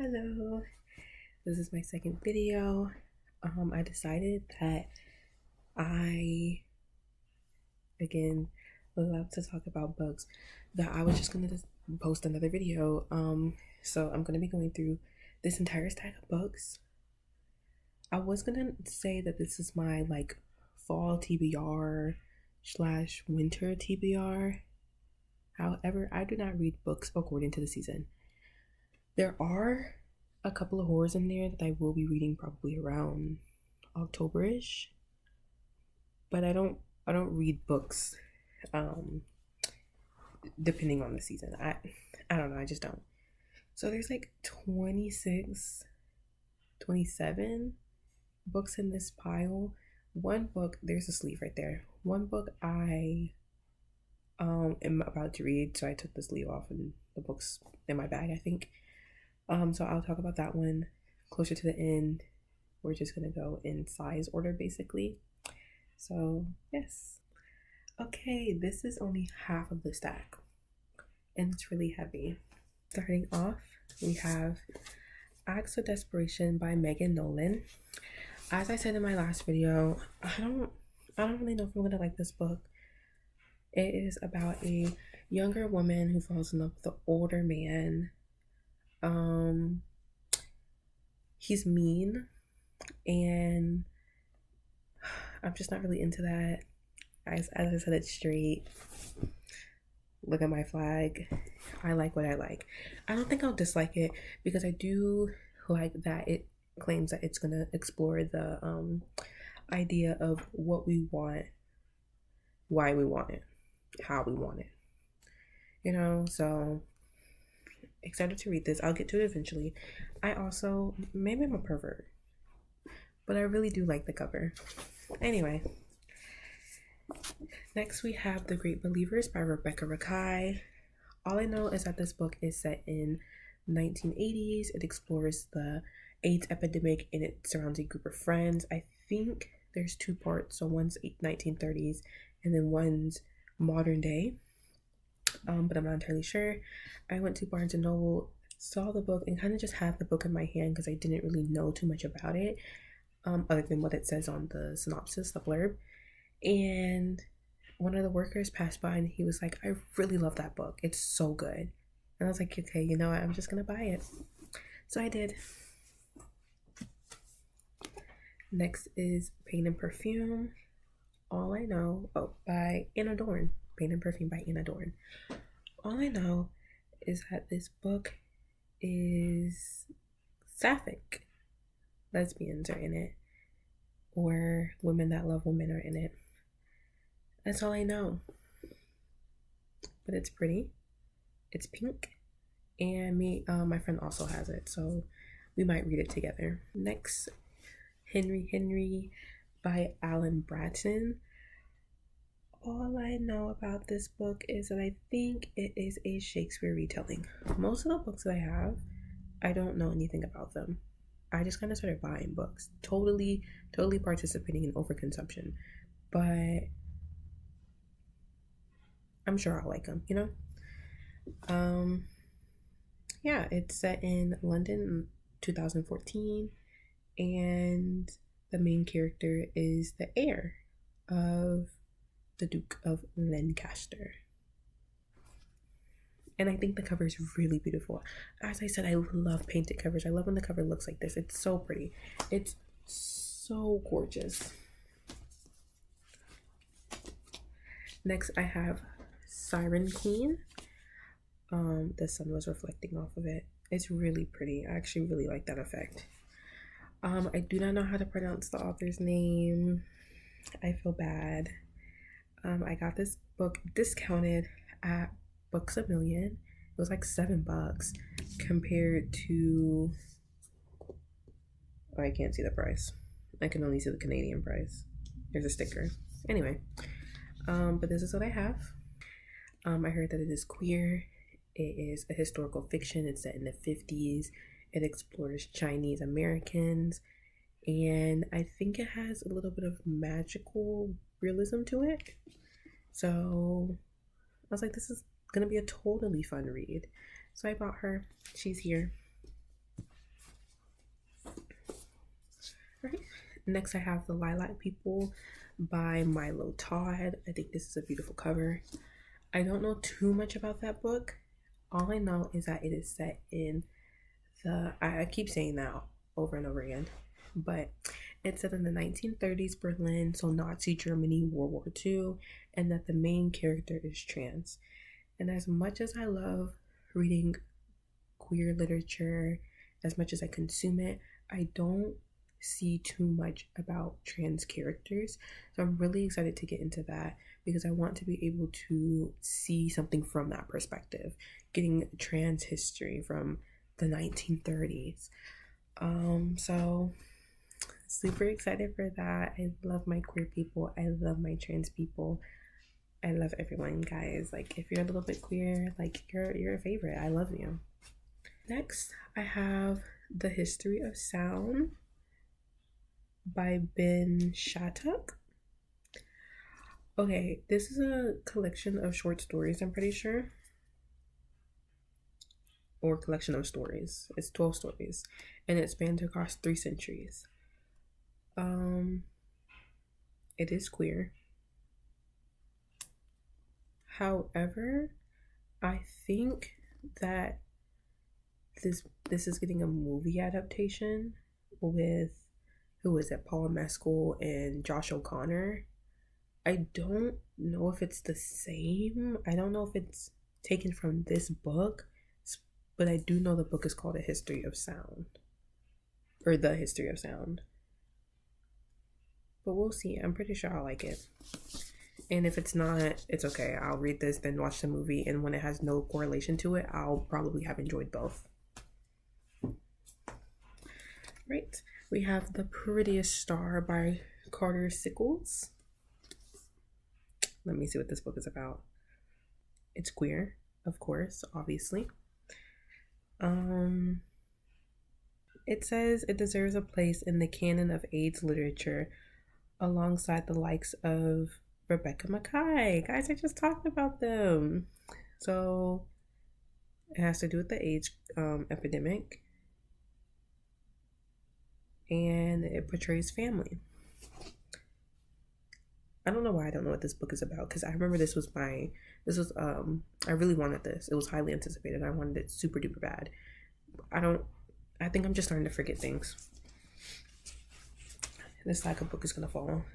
Hello, this is my second video. I decided that I, again, love to talk about books, that I was just gonna post another video. So I'm gonna be going through this entire stack of books. I was gonna say that this is my fall TBR slash winter TBR. However, I do not read books according to the season. There are a couple of horrors in there that I will be reading probably around October-ish, but I don't read books depending on the season. I don't know, I just don't. So there's 26, 27 books in this pile. One book, there's a sleeve right there. One book I am about to read, so I took the sleeve off and the book's in my bag, I think. So I'll talk about that one closer to the end. We're just gonna go in size order basically. So yes. Okay, this is only half of the stack and it's really heavy. Starting off, we have Acts of Desperation by Nolan. As I said in my last video, I don't really know if I'm gonna like this book. It is about a younger woman who falls in love with an older man. He's mean and I'm just not really into that. As I said it straight. Look at my flag. I like what I like. I don't think I'll dislike it because I do like that it claims that it's gonna explore the idea of what we want, why we want it, how we want it. So excited to read this. I'll get to it eventually. I also, maybe I'm a pervert, but I really do like the cover. Anyway, next we have The Great Believers by Rebecca Makkai. All I know is that this book is set in 1980s. It explores the AIDS epidemic and it surrounds a group of friends. I think there's two parts, so one's 1930s and then one's modern day. But I'm not entirely sure. I went to Barnes & Noble, saw the book, and kind of just had the book in my hand because I didn't really know too much about it, other than what it says on the synopsis, the blurb. And one of the workers passed by and he was like, I really love that book. It's so good. And I was like, okay, you know what? I'm just going to buy it. So I did. Next is Paint and Perfume. All I know, by Anna Dorn. Paint and Perfume by Anna Dorn. All I know is that this book is sapphic. Lesbians are in it, or women that love women are in it. That's all I know. But it's pretty. It's pink, and my friend also has it, so we might read it together. Next, Henry by Alan Bratton. All I know about this book is that I think it is a Shakespeare retelling. Most of the books that I have, I don't know anything about them. I just kind of started buying books, totally participating in overconsumption, but I'm sure I'll like them, Yeah, it's set in London 2014, and the main character is the heir of the Duke of Lancaster. And I think the cover is really beautiful. As I said, I love painted covers. I love when the cover looks like this. It's so pretty. It's so gorgeous. Next, I have Siren Queen. The sun was reflecting off of it. It's really pretty. I actually really like that effect. I do not know how to pronounce the author's name. I feel bad. I got this book discounted at Books A Million. It was like $7 compared to, I can't see the price. I can only see the Canadian price. There's a sticker. Anyway, but this is what I have. I heard that it is queer. It is a historical fiction. It's set in the 50s. It explores Chinese Americans, and I think it has a little bit of magical realism to it. So I was like, this is gonna be a totally fun read. So I bought her. She's here. Next, I have The Lilac People by Milo Todd. I think this is a beautiful cover. I don't know too much about that book. All I know is that it is set in I keep saying that over and over again, but it's set in the 1930s Berlin, so Nazi Germany, World War II, and that the main character is trans. And as much as I love reading queer literature, as much as I consume it, I don't see too much about trans characters. So I'm really excited to get into that because I want to be able to see something from that perspective, getting trans history from the 1930s. So super excited for that. I love my queer people. I love my trans people. I love everyone, guys. Like, if you're a little bit queer, like, you're a favorite. I love you. Next, I have The History of Sound by Ben Shattuck. Okay, this is a collection of short stories, I'm pretty sure. Or collection of stories. It's 12 stories. And it spans across 3 centuries. It is queer. However, I think that this is getting a movie adaptation with, who is it, Paul Mescal and Josh O'Connor. I don't know if it's the same. I don't know if it's taken from this book, but I do know the book is called A History of Sound, or The History of Sound. But we'll see. I'm pretty sure I'll like it. And if it's not, it's okay. I'll read this, then watch the movie, and when it has no correlation to it, I'll probably have enjoyed both. Right. We have The Prettiest Star by Carter Sickels. Let me see what this book is about. It's queer, of course, obviously. It says it deserves a place in the canon of AIDS literature alongside the likes of Rebecca Makkai. Guys, I just talked about them. So it has to do with the AIDS epidemic. And it portrays family. I don't know why I don't know what this book is about, because I remember I really wanted this. It was highly anticipated. I wanted it super duper bad. I think I'm just starting to forget things. This lack of book is gonna fall.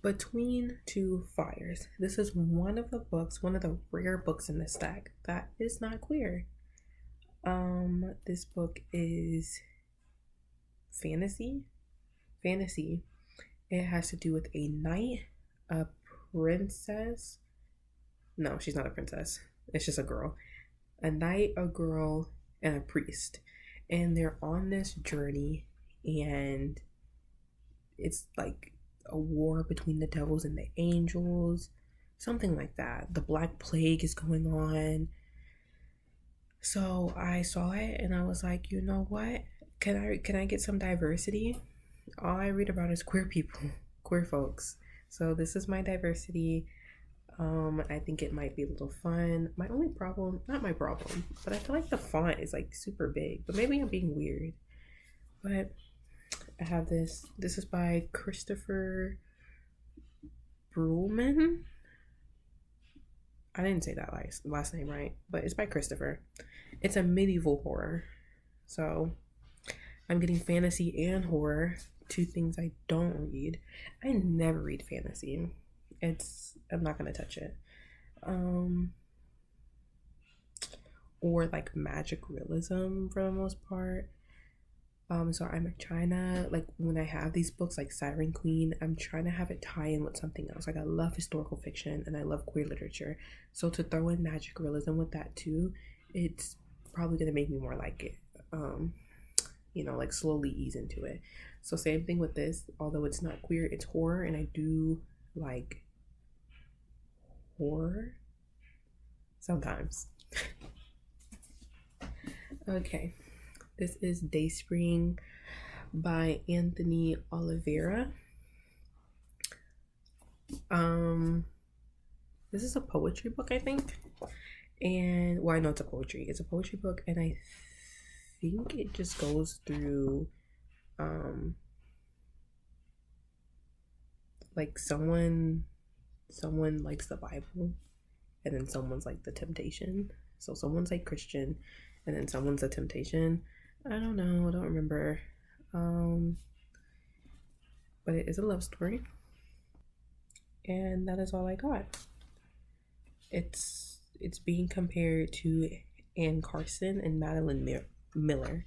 Between Two Fires. This is one of the rare books in this stack that is not queer. This book is fantasy. It has to do with a knight, a princess. No, she's not a princess. It's just a girl. A knight, a girl, and a priest. And they're on this journey, and it's like a war between the devils and the angels. Something like that. The Black Plague is going on. So I saw it and I was like, you know what? Can I get some diversity? All I read about is queer people, queer folks. So this is my diversity. I think it might be a little fun. My only problem, not my problem, but I feel like the font is like super big. But maybe I'm being weird. But I have this. This is by Christopher Buehlman. I didn't say that last name right, but it's by Christopher. It's a medieval horror. So I'm getting fantasy and horror, 2 things I don't read. I never read fantasy. I'm not gonna touch it. Or like magic realism for the most part. So I'm trying to, like, when I have these books like Siren Queen, I'm trying to have it tie in with something else. Like, I love historical fiction and I love queer literature. So to throw in magic realism with that too, it's probably gonna make me more like it. Like slowly ease into it. So same thing with this, although it's not queer, it's horror, and I do like horror sometimes. Okay, this is Dayspring by Anthony Oliveira. This is a poetry book, I think. And well, I know it's a poetry book, and I think it just goes through like someone likes the Bible, and then someone's like the temptation. So someone's like Christian, and then someone's the temptation. I don't know, I don't remember. But it is a love story. And that is all I got. It's being compared to Anne Carson and Madeline Miller,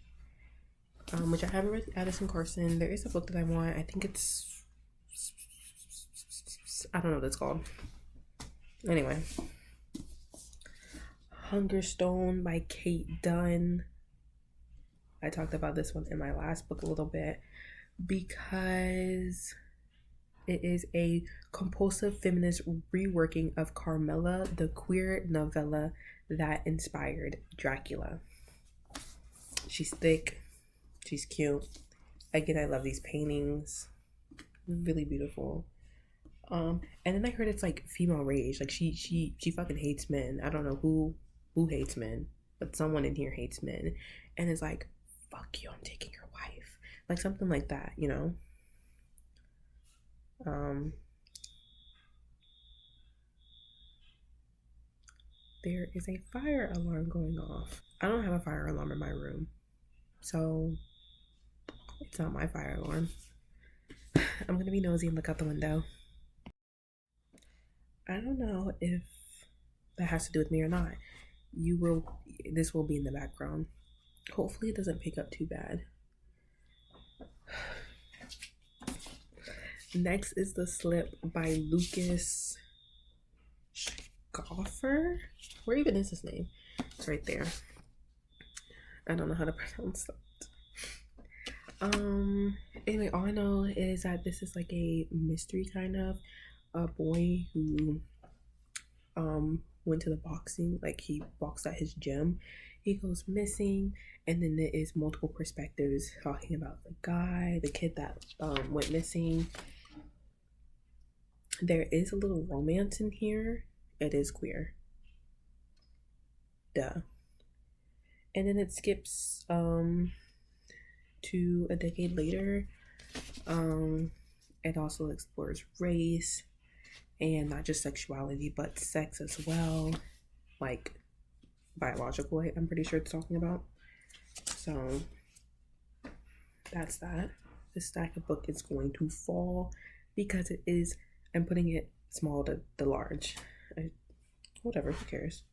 which I haven't read Addison Carson. There is a book that I want. I think it's, I don't know what it's called. Anyway, Hungerstone by Kate Dunn. I talked about this one in my last book a little bit because it is a compulsive feminist reworking of Carmilla, the queer novella that inspired Dracula. She's thick, she's cute. Again, I love these paintings. Really beautiful. And then I heard it's like female rage. Like she fucking hates men. I don't know who hates men, but someone in here hates men, and it's like, fuck you, I'm taking your wife. Like something like that, you know? There is a fire alarm going off. I don't have a fire alarm in my room, so it's not my fire alarm. I'm gonna be nosy and look out the window. I don't know if that has to do with me or not. This will be in the background. Hopefully it doesn't pick up too bad. Next is The Slip by Lucas Schaefer. Where even is his name? It's right there. I don't know how to pronounce that. Anyway, all I know is that this is like a mystery kind of. A boy who went to the boxing, like he boxed at his gym. He goes missing, and then there is multiple perspectives talking about the kid that went missing. There is a little romance in here. It is queer. Duh. And then it skips to a decade later. It also explores race, and not just sexuality, but sex as well, like biological, I'm pretty sure it's talking about. So that's that. This stack of book is going to fall because it is, I'm putting it small to the large. Whatever, who cares?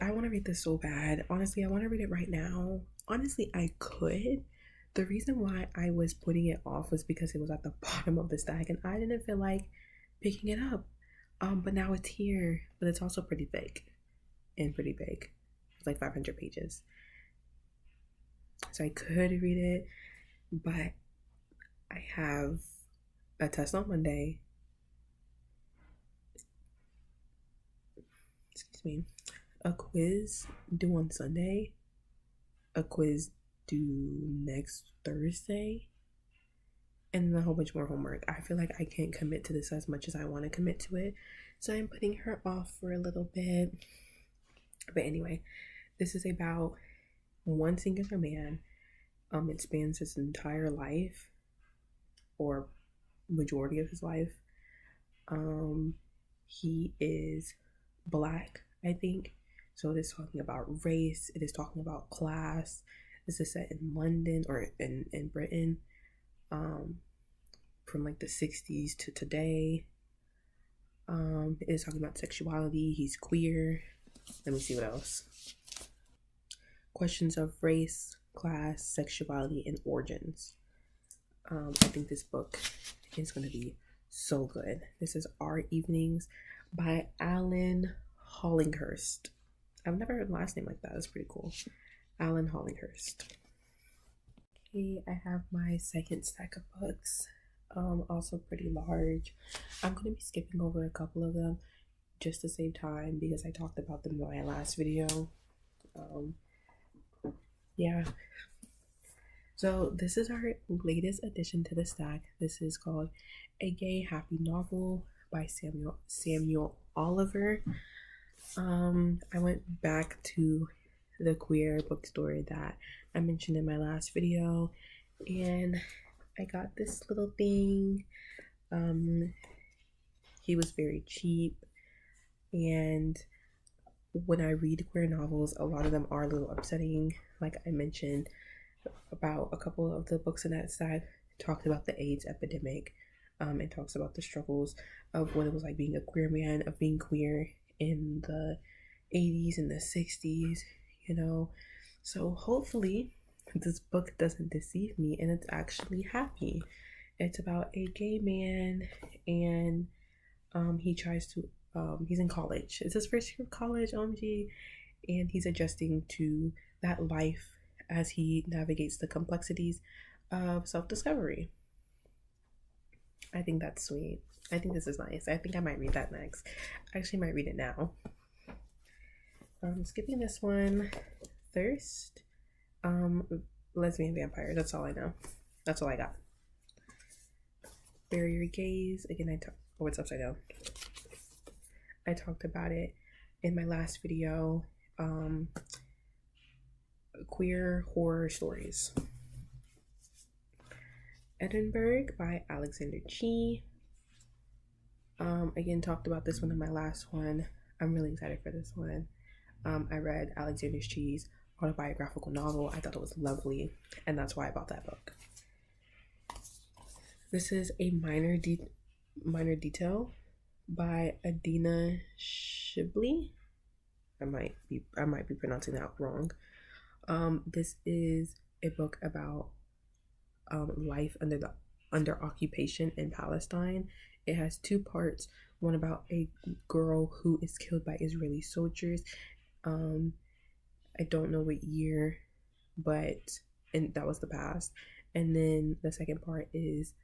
I want to read this so bad. Honestly, I want to read it right now. Honestly, I could. The reason why I was putting it off was because it was at the bottom of the stack and I didn't feel like picking it up. But now it's here. But it's also pretty thick and pretty big. It's like 500 pages. So I could read it, but I have a test on Monday. Excuse me. A quiz due on Sunday. A quiz due next Thursday, and then a whole bunch more homework. I feel like I can't commit to this as much as I want to commit to it, so I'm putting her off for a little bit. But anyway, this is about one singular man. It spans his entire life, or majority of his life. He is Black, I think. So it is talking about race. It is talking about class. This is set in London, or in Britain, from like the 60s to today. It is talking about sexuality. He's queer. Let me see what else. Questions of race, class, sexuality, and origins. I think this book is going to be so good. This is Our Evenings by Alan Hollinghurst. I've never heard a last name like that. That's pretty cool. Alan Hollinghurst. Okay, I have my second stack of books. Also pretty large. I'm going to be skipping over a couple of them just to save time because I talked about them in my last video. Yeah. So this is our latest addition to the stack. This is called A Gay Happy Novel by Samuel Oliver. I went back to the queer bookstore that I mentioned in my last video, and I got this little thing. He was very cheap, and when I read queer novels, a lot of them are a little upsetting. Like I mentioned about a couple of the books in that side talked about the AIDS epidemic. It talks about the struggles of what it was like being a queer man, of being queer in the 80s and the 60s, you know. So hopefully this book doesn't deceive me and it's actually happy. It's about a gay man, and he tries to he's in college. It's his first year of college, OMG, and he's adjusting to that life as he navigates the complexities of self-discovery. I think that's sweet. I think this is nice. I think I might read that next. I actually might read it now. Skipping this one. Thirst. Lesbian vampires. That's all I know. That's all I got. Bury Your Gaze. Again, oh, it's upside down. I talked about it in my last video. Queer horror stories. Edinburgh by Alexander Chee. Again, talked about this one in my last one. I'm really excited for this one. I read Alexander Chee's autobiographical novel. I thought it was lovely, and that's why I bought that book. This is a minor detail by Adania Shibli. I might be pronouncing that wrong. This is a book about life under occupation in Palestine. It has two parts. One about a girl who is killed by Israeli soldiers. I don't know what year, and that was the past. And then the second part is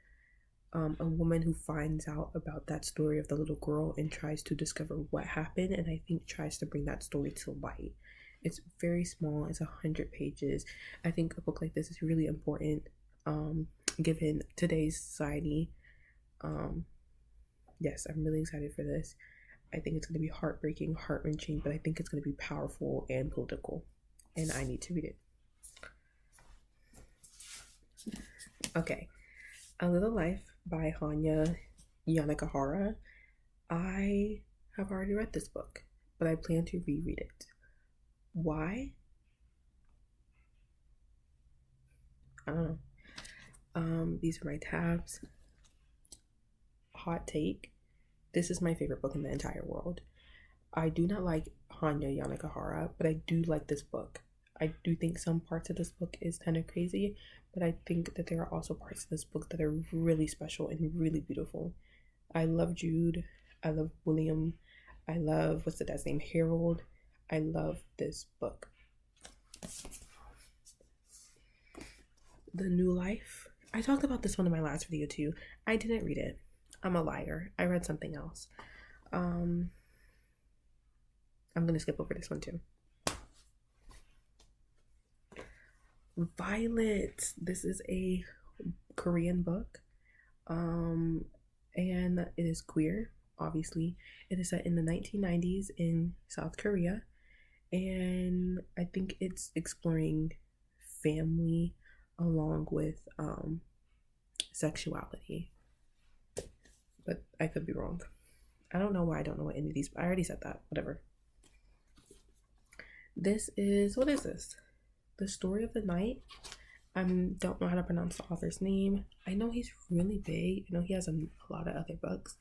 a woman who finds out about that story of the little girl and tries to discover what happened, and I think tries to bring that story to light. It's very small. It's 100 pages. I think a book like this is really important given today's society. Yes, I'm really excited for this. I think it's going to be heartbreaking, heart-wrenching, but I think it's going to be powerful and political, and I need to read it. Okay, A Little Life by Hanya Yanagihara. I have already read this book, but I plan to reread it. Why? I don't know. These are my tabs. Hot take. This is my favorite book in the entire world. I do not like Hanya Yanagihara, but I do like this book. I do think some parts of this book is kind of crazy, but I think that there are also parts of this book that are really special and really beautiful. I love Jude. I love William. I love, what's the dad's name? Harold. I love this book. The New Life. I talked about this one in my last video too. I didn't read it. I'm a liar. I read something else. I'm gonna skip over this one too. Violet. This is a Korean book. And it is queer, obviously. It is set in the 1990s in South Korea. And I think it's exploring family along with sexuality. But I could be wrong. I don't know why I don't know what any of these. I already said that. Whatever. This is, what is this? The Story of the Night. I don't know how to pronounce the author's name. I know he's really big. I know he has a lot of other books.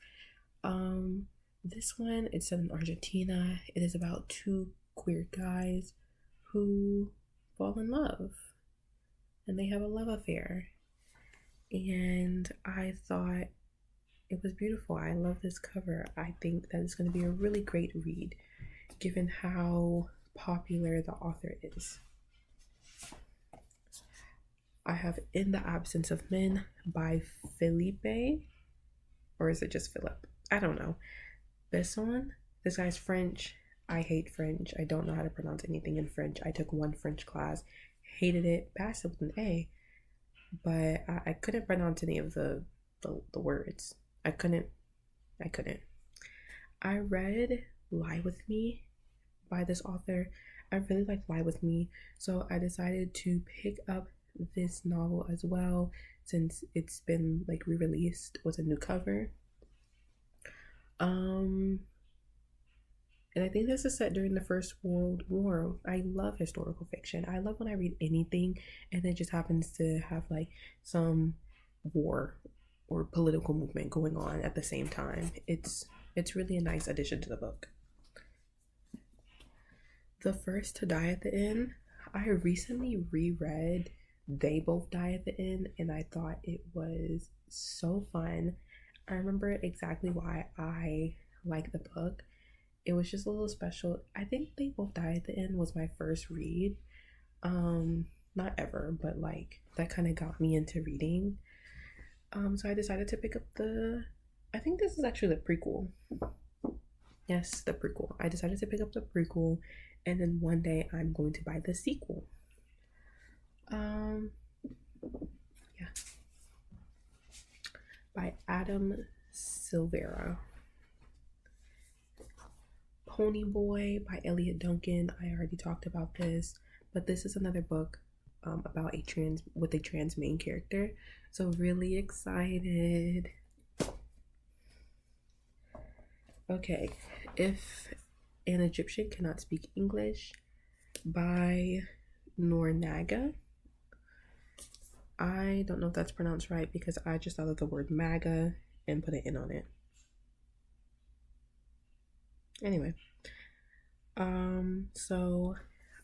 This one, it's set in Argentina. It is about two queer guys who fall in love. And they have a love affair. And I thought it was beautiful. I love this cover. I think that it's going to be a really great read, given how popular the author is. I have In the Absence of Men by Felipe, or is it just Philip? I don't know. This guy's French. I hate French. I don't know how to pronounce anything in French. I took one French class, hated it, passed it with an A, but I couldn't pronounce any of the words. I couldn't. I read Lie With Me by this author. I really like Lie With Me, so I decided to pick up this novel as well since it's been like re-released with a new cover. And I think this is set during the First World War. I love historical fiction. I love when I read anything and it just happens to have like some war or political movement going on at the same time. It's really a nice addition to the book. The First to Die at the End. I recently reread They Both Die at the End and I thought it was so fun. I remember exactly why I like the book. It was just a little special. I think They Both Die at the End was my first read. Not ever, but like that kind of got me into reading. So I decided to pick up I think this is actually the prequel. Yes, the prequel. I decided to pick up the prequel, and then one day I'm going to buy the sequel. Yeah. By Adam Silvera. Pony Boy by Elliot Duncan. I already talked about this, but this is another book about a trans main character. So really excited. Okay, If an Egyptian Cannot Speak English by Nornaga. I don't know if that's pronounced right because I just thought of the word MAGA and put an N on it. Anyway, so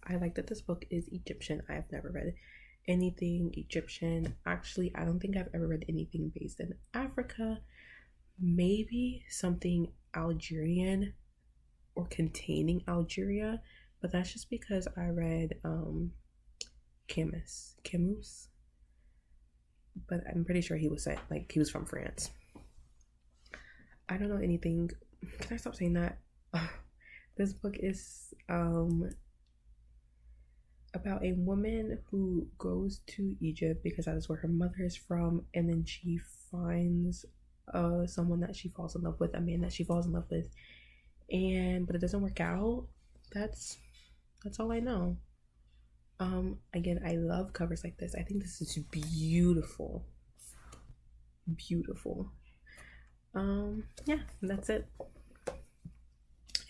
I like that this book is Egyptian. I have never read anything Egyptian. Actually, I don't think I've ever read anything based in Africa. Maybe something Algerian or containing Algeria, but that's just because I read Camus, but I'm pretty sure he was from France. I don't know anything. Can I stop saying that? This book is about a woman who goes to Egypt because that is where her mother is from, and then she finds someone that she falls in love with, a man that she falls in love with, but it doesn't work out. That's all I know. Again, I love covers like this. I think this is beautiful. Yeah, that's it.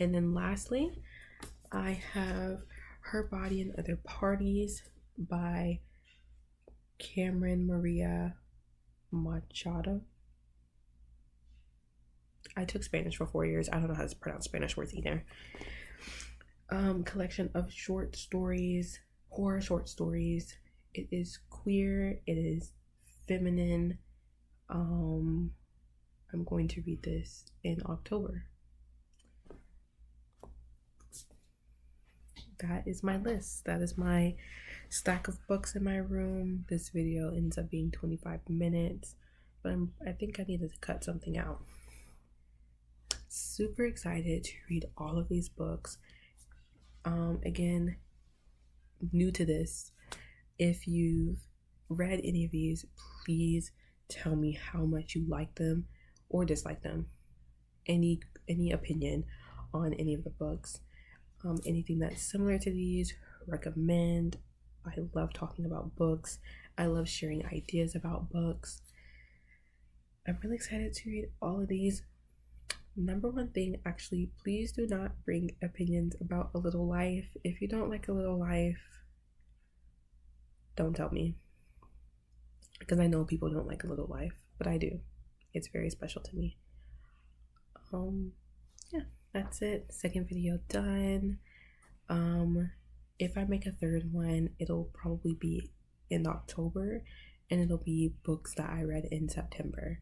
And then lastly, I have Her Body and Other Parties by Cameron Maria Machado. I took Spanish for 4 years. I don't know how to pronounce Spanish words either. Collection of short stories, horror short stories. It is queer. It is feminine. I'm going to read this in October. That is my list. That is my stack of books in my room. This video ends up being 25 minutes, but I think I needed to cut something out. Super excited to read all of these books. Again, new to this, if you've read any of these, please tell me how much you like them or dislike them. Any opinion on any of the books. Anything that's similar to these, recommend. I love talking about books. I love sharing ideas about books. I'm really excited to read all of these. Number one thing, actually, please do not bring opinions about A Little Life. If you don't like A Little Life, don't tell me. Because I know people don't like A Little Life, but I do. It's very special to me. Yeah, that's it. Second video done. If I make a third one, it'll probably be in October, and it'll be books that I read in September.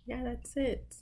Yeah, that's it.